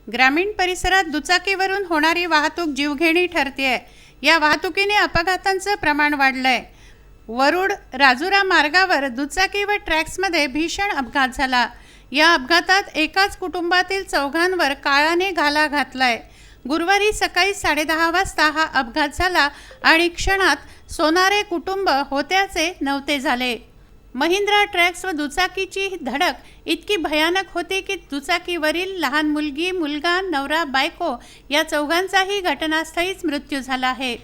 ग्रामीण परिसरात दुचाकीवरून होणारी वाहतूक जीवघेणी ठरतेय। या वाहतुकीने अपघातांचं प्रमाण वाढलंय। वरुड राजुरा मार्गावर दुचाकी व ट्रॅक्समध्ये भीषण अपघात झाला। या अपघातात एकाच कुटुंबातील चौघांवर काळाने घाला घातलाय। गुरुवारी सकाळी 10:30 वाजता हा अपघात झाला आणि क्षणात सोनारे कुटुंब होत्याचे नव्हते झाले। महिंद्रा ट्रॅक्स व दुचाकीची धडक इतकी भयानक होती की दुचाकीवरील लहान मुलगी, मुलगा, नवरा, बायको या चौघांचाही घटनास्थळीच मृत्यू झाला आहे।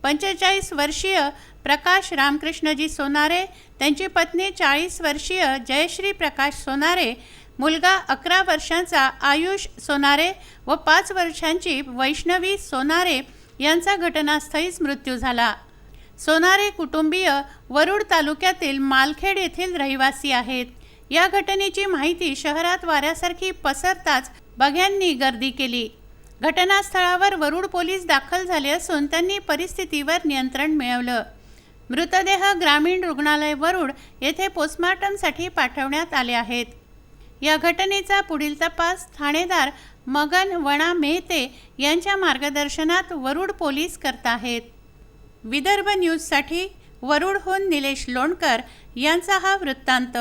45 वर्षीय प्रकाश रामकृष्णजी सोनारे, त्यांची पत्नी 40 वर्षीय जयश्री प्रकाश सोनारे, मुलगा 11 वर्षांचा आयुष सोनारे व 5 वर्षांची वैष्णवी सोनारे यांचा घटनास्थळीच मृत्यू झाला। सोनारे कुटुंबीय वरुड तालुक्यातील मालखेड येथील रहिवासी आहेत। या घटनेची माहिती शहरात वाऱ्यासारखी पसरताच बघ्यांनी गर्दी केली। घटनास्थळावर वरुड पोलीस दाखल झाले असून त्यांनी परिस्थितीवर नियंत्रण मिळवलं। मृतदेह ग्रामीण रुग्णालय वरुड येथे पोस्टमॉर्टमसाठी पाठवण्यात आले आहेत। या घटनेचा पुढील तपास ठाणेदार मगन वणा मेहते यांच्या मार्गदर्शनात वरुड पोलीस करत आहेत। विदर्भ न्यूजसाठी वरुडहून निलेश लोणकर यांचा हा वृत्तांत।